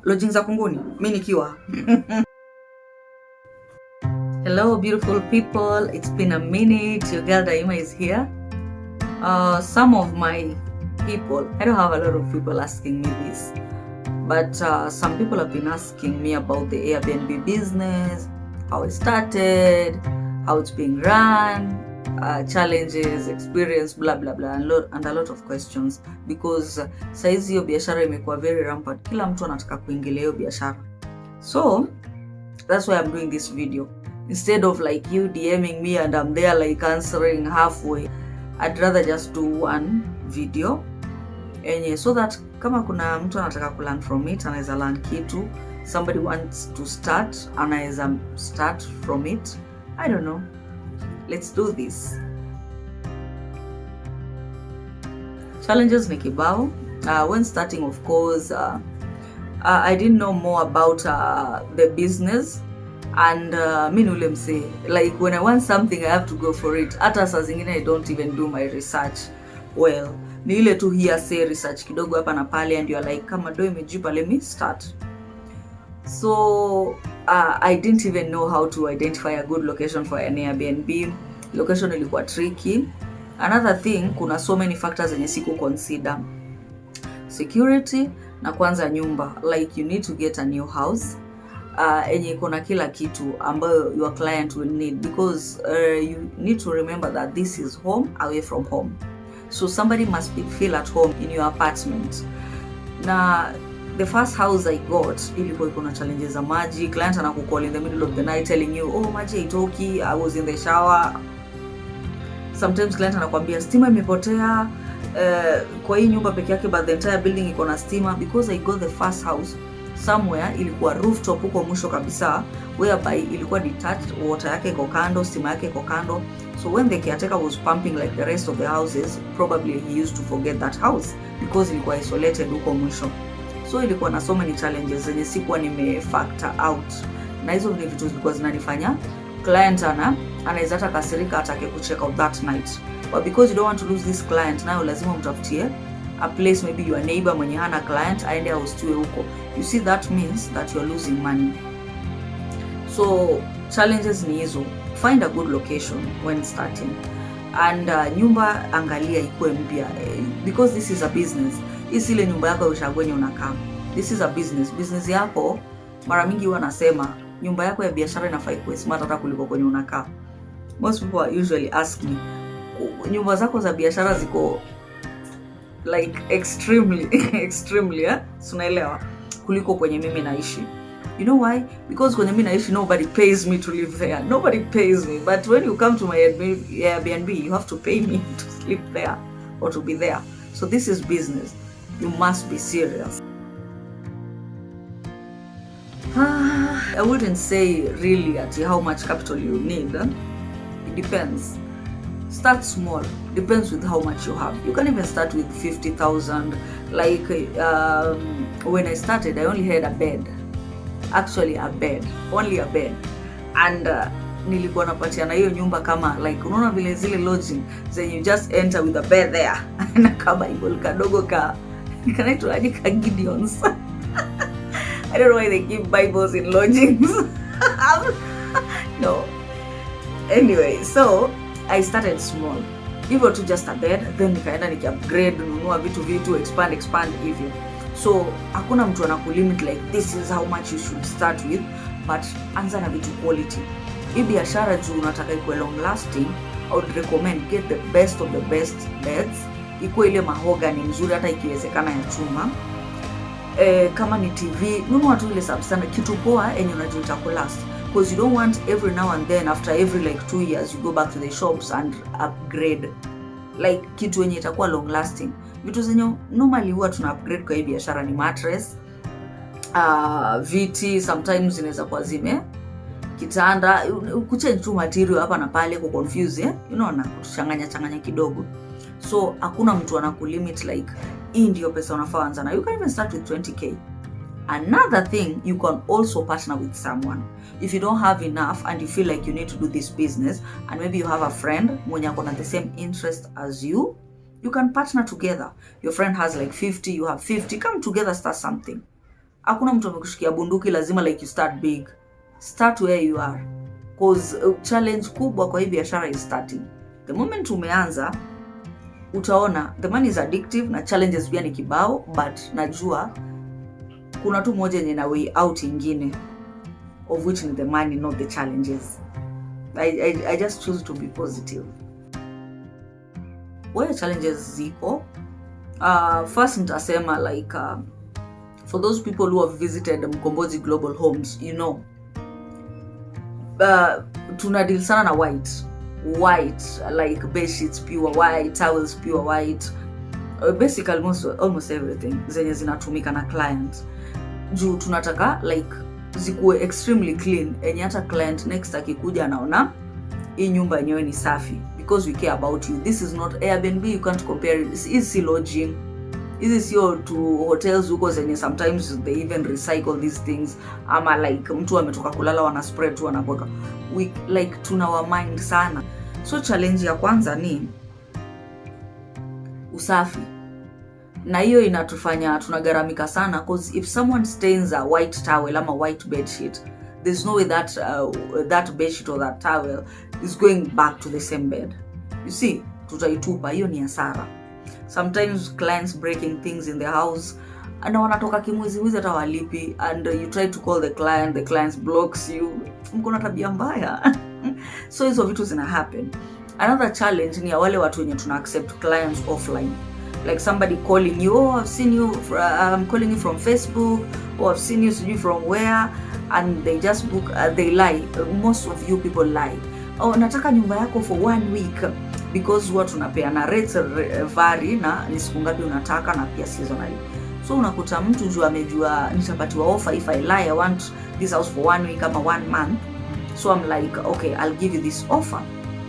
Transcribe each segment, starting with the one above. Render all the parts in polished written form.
Lodging za kunguni, mimi nikiwa. Hello beautiful people, it's been a minute. Your girl Daima is here. Some of my people, I don't have a lot of people asking me this, but some people have been asking me about the Airbnb business, how it started, how it's being run, challenges, experience, blah blah blah, and a lot of questions, because saizi hiyo biashara imekuwa very rampant. Kila mtu anataka kuingilia hiyo biashara, so that's why I'm doing this video. Instead of like you DMing me and I'm there like answering halfway, I'd rather just do one video enye, so that kama kuna mtu anataka ku learn from it, anaweza learn kitu. Somebody wants to start, anaweza start from it. I don't know. Let's do this. Challenges ni kibao. When starting, of course, I didn't know more about the business, and mi nule mse, like when I want something I have to go for it. Hata saa zingine I don't even do my research well, ni ile tu hearsay research kidogo hapa na pale, and you're like, kama do imejipa, let me start. So I didn't even know how to identify a good location for an Airbnb. Location ilikuwa tricky. Another thing, kuna so many factors zenye siku consider. Security na kwanza nyumba, like you need to get a new house enye kuna kila kitu ambayo your client will need, because you need to remember that this is home away from home, so somebody must feel at home in your apartment. Na the first house I got ilikuwa kuna challenges za maji. Client anakucall in the middle of the night telling you, oh, maji haitoki, I was in the shower. Sometimes client anakuambia stima imepotea kwa hii nyumba peke yake, but the entire building iko na stima. Because I got the first house somewhere ilikuwa rooftop huko mwisho kabisa, whereby ilikuwa detached, water yake iko kando, stima yake iko kando. So when the caretaker was pumping like the rest of the houses, probably he used to forget that house because ilikuwa isolated huko mwisho. So ilikuwa na so many challenges zenye sikuwa factor out, na hizo ni vitu zilikuwa zinanifanya client anaweza hata kasirika atake kucheck out that night. But because you don't want to lose this client, nayo lazima mtafutie a place, maybe your neighbor mwenye hana client aende hostiwe huko. You see, that means that you're losing money. So challenges ni hizo. Find a good location when starting, and nyumba angalia ikuwe mpya, because this is a business. Isi ile nyumba yako ushagwenye unakaa, this is a business. Business yako mara mingi huwa nasema nyumba yako ya biashara inafaa ikuwe smart hata kuliko kwenye unakaa. Most people usually ask me, nyumba zako za biashara ziko like extremely unaelewa, kuliko kwenye mimi naishi. You know why? Because kwenye mimi naishi nobody pays me to live there. Nobody pays me. But when you come to my Airbnb, you have to pay me to sleep there or to be there. So this is business. You must be serious. I wouldn't say really at how much capital you need. It depends. Start small. Depends with how much you have. You can even start with 50,000. Like when I started, I only had a bed. Actually a bed. Only a bed. And nilikuwa napatiana hiyo nyumba kama like, unaona vile zile lodging, then you just enter with a bed there. Na kama ibo kadogo kanaitwa aje ka Gideons. I don't know why they give Bibles in lodgings. No. Anyway, so I started small. Hivyo tu just a bed, then nikaenda upgrade, nunua vitu, expand hivyo. So hakuna mtu anakulimit like this is how much you should start with, but anza na vitu quality. Hii biashara juu unataka ikuwe long lasting, I would recommend get the best of the best beds. Ikuwe ile mahogany nzuri, hata ikiwezekana ya chuma. Kama ni TV, nunua tu ile substandard, kitu poa enye unajua itakulast. Because you don't want every now and then, after every like 2 years, you go back to the shops and upgrade. Like kitu yenye itakuwa long lasting. Vitu zenye normally huwa tuna upgrade kwa hii biashara ni mattress, viti, sometimes inaweza kuwa zime, kitanda, kuchange tu material hapa na pale, ku confuse, unaona, kuchanganya kidogo. So hakuna mtu anakulimit like hii ndio pesa unafaa anza na. You can even start with 20k. Another thing, you can also partner with someone. If you don't have enough and you feel like you need to do this business, and maybe you have a friend mwenye akona the same interest as you, you can partner together. Your friend has like 50, you have 50, come together, start something. Hakuna mtu amekushikia bunduki lazima like you start big. Start where you are. Cause challenge kubwa kwa hii biashara is starting. The moment umeanza, utaona the money is addictive na challenges pia ni kibao, but najua kuna tu moja yenye na way out ingine, of which is the money, not the challenges. I just choose to be positive. Where challenges ziko, first nitasema like for those people who have visited Mkombozi Global Homes, you know, tunadeal sana na white like bed sheets pure white, towels pure white, basically almost everything zenye zinatumika na client. Juu tunataka like zikuwe extremely clean, enye hata client next akikuja anaona hii nyumba yenyewe ni safi, because we care about you. This is not Airbnb, you can't compare it. This is lodging. This is your to hotels huko zenye sometimes they even recycle these things, ama like mtu ametoka kulala wana spread tu anapoka. We like tunawa mind sana. So challenge ya kwanza ni usafi. Na hiyo inatufanya tunagaramika sana, because if someone stains a white towel ama white bed sheet, there's no way that that bed sheet or that towel is going back to the same bed. You see, tutaitupa, hiyo ni hasara. Sometimes clients breaking things in the house and wanatoka kimwizi hata walipi, and you try to call the client blocks you. Mko na tabia mbaya. So hizo vitu zina happen. Another challenge ni ya wale watu wenye tuna accept clients offline. Like somebody calling you, oh, I've seen you, I'm calling you from Facebook, or I've seen you from where, and they just book, they lie. Most of you people lie. Oh, nataka nyumba yako for 1 week, because huwa tunapeana rates vary na ni siku ngapi unataka na pia seasonally. So unakuta mtu juu amejua nitapatiwa offer if I lie, I want this house for 1 week ama 1 month. So I'm like, okay, I'll give you this offer.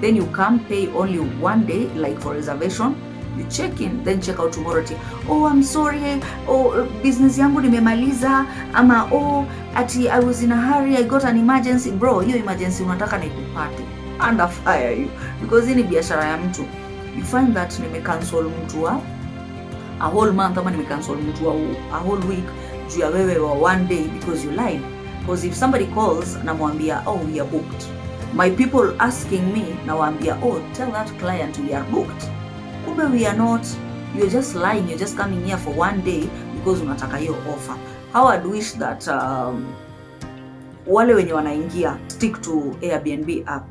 Then you come pay only 1 day, like for reservation. You check in, then check out tomorrow. Oh, I'm sorry. Oh, business yangu nimemaliza. Ama oh, ati I was in a hurry, I got an emergency. Bro, hiyo emergency unataka nikupate. Under fire you. Because hii ni biashara ya mtu. You find that nimecancel mtu a whole month, ama nimecancel mtu a whole week juu ya wewe wa 1 day because you lied. Because if somebody calls na mwambia, oh, we are booked. My people asking me na waambia, oh, tell that client we are booked. Kumbe we are not. You're just lying. You're just coming here for 1 day because unataka hiyo offer. How I'd wish that wale wenye wanaingia stick to Airbnb app,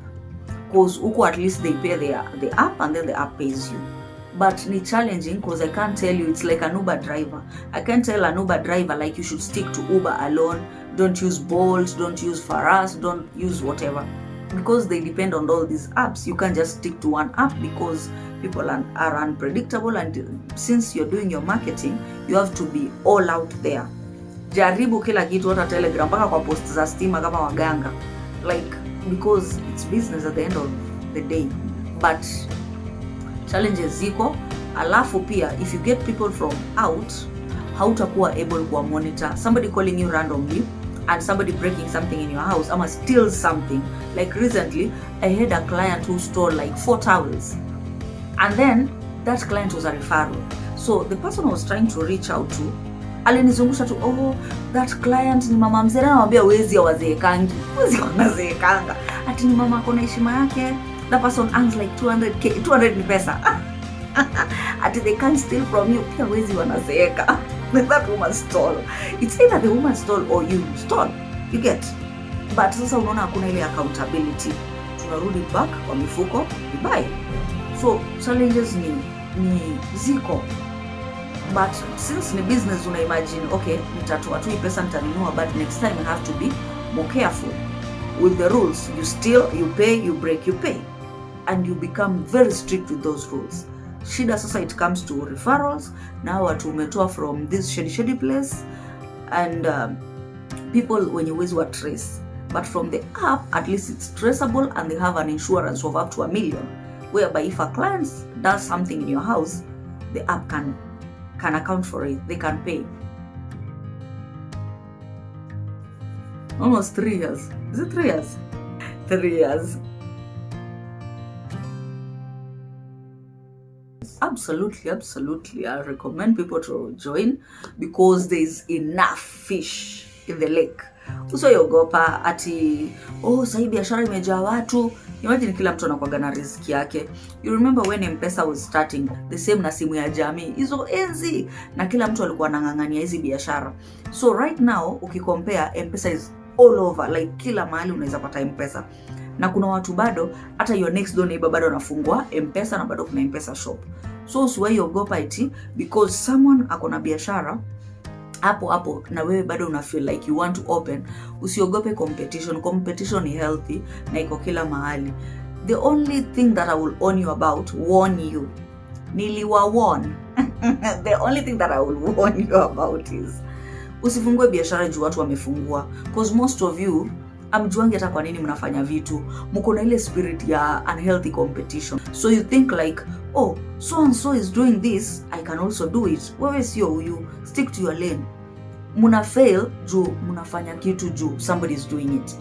because huko at least they pay the app and then the app pays you. But ni challenging because I can't tell you, it's like an Uber driver. I can't tell an Uber driver like you should stick to Uber alone. Don't use Bolt, don't use Faras, don't use whatever. Because they depend on all these apps. You can't just stick to one app because people are unpredictable, and since you're doing your marketing, you have to be all out there. Jaribu kila kitu, hata Telegram, mpaka kwa post za stima kama waganga. Like, because it's business at the end of the day. But challenges ziko. Alafu pia, if you get people from out, hautakuwa able kuwa monitor. Somebody calling you randomly, and somebody breaking something in your house, ama steal something. Like recently, I had a client who stole like 4 towels. And then, that client was a referral. So, the person I was trying to reach out to, alinizungusha tu, oh, that client ni mama mzee, na wambia wezi ya wazeekangi. Wezi wanazeekanga. Ati ni mama kona heshima yake. That person earns like 200k. 200 ni pesa. Ati they can't steal from you. Pia wezi wanazeeka. That woman stole. It's either the woman stole or you stole. You get. But sasa unaona hakuna ile accountability. Tunarudi back kwa mifuko, bye. So challenges ni ziko. But since ni business, una imagine, okay, nitatoa tu pesa nitanunua, but next time you have to be more careful with the rules. You steal, you pay, you break, you pay. And you become very strict with those rules. Shida sasa it comes to referrals. Now watu umetoa from this shady place, and people when you wa trace. But from the app, at least it's traceable, and they have an insurance of up to $1 million, whereby if a client does something in your house, the app can account for it. They can pay. Almost 3 years. Is it 3 years? 3 years. App absolutely I recommend people to join, because there's enough fish in the lake. Usiogopa ati sasa biashara imejaa watu. Imagine kila mtu anakuwa na riziki yake. You remember when M-Pesa was starting, the same na simu ya jamii hizo enzi, na kila mtu alikuwa anang'ang'ania hizi biashara. So right now ukikompare, M-Pesa is all over, like kila mahali unaweza pata M-Pesa. Na kuna watu bado hata your next door neighbor bado anafungua M-Pesa, na bado kuna M-Pesa shop. So usiogopa iti because someone akona biashara hapo na wewe bado una feel like you want to open. Usiogope competition ni healthy na iko kila mahali. The only thing that I will warn you the only thing that I will warn you about is usifungue biashara juu watu wamefungua, because most of you amjuangi hata kwa nini mnafanya vitu. Mko na ile spirit ya unhealthy competition, so you think like so and so is doing this, I can also do it. Wewe sio huyu, stick to your lane. Muna fail juu mnafanya kitu juu somebody is doing it.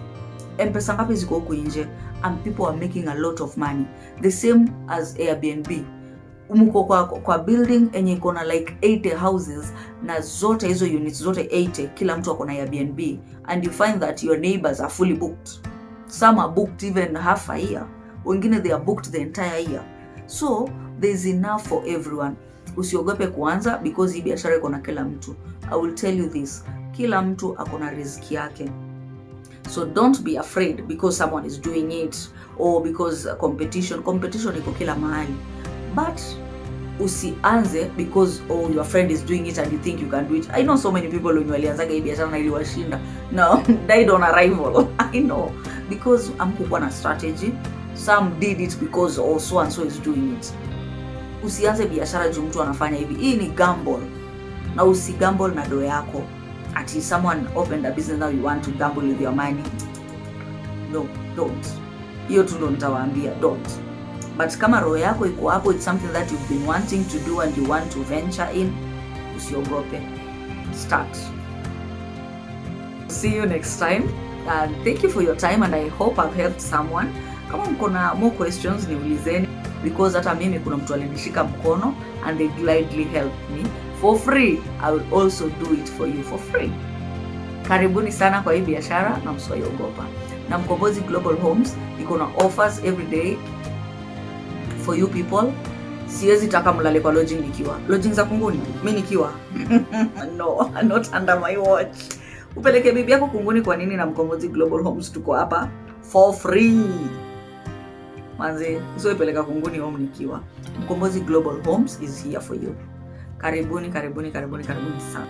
M-Pesa ngapi ziko huko nje and people are making a lot of money, the same as Airbnb. Mko kwa building enye iko na like 80 houses, na zote hizo units zote 80 kila mtu ako na Airbnb, and you find that your neighbors are fully booked. Some are booked even half a year, wengine they are booked the entire year. So there's enough for everyone. Usiogope kuanza because hii biashara iko na kila mtu. I will tell you this, kila mtu ako na riziki yake. So don't be afraid because someone is doing it or because competition iko kila mahali. But usianze because your friend is doing it and you think you can do it. I know so many people when walianzaga hii biashara na iliwashinda, no, died on arrival. I know, because amkuwa na strategy. Some did it because so and so is doing it. Usianze biashara juu mtu anafanya hivi. Hii ni gamble, na usigamble na do yako. Ati someone opened a business, now you want to gamble with your money. No, don't. Hiyo tu ndo nitawaambia, don't. But kama roho yako iko hapo, it's something that you've been wanting to do and you want to venture in, usiogope. Start. See you next time. And thank you for your time, and I hope I've helped someone. Kama mko na more questions niulizeni, because hata mimi kuna mtu alinishika mkono and they gladly helped me for free. I will also do it for you for free. Karibuni sana kwa hii biashara na msiogopa. Na Mkombozi Global Homes iko na offers every day for you people. Siwezi taka mlale kwa lodging za kunguni mimi nikiwa no, not under my watch. Upeleke bibi yako kunguni kwa nini? Na Mkombozi Global Homes tuko hapa for free. Manze, usiwepeleka kunguni home nikiwa. Mkombozi Global Homes is here for you. Karibuni sana.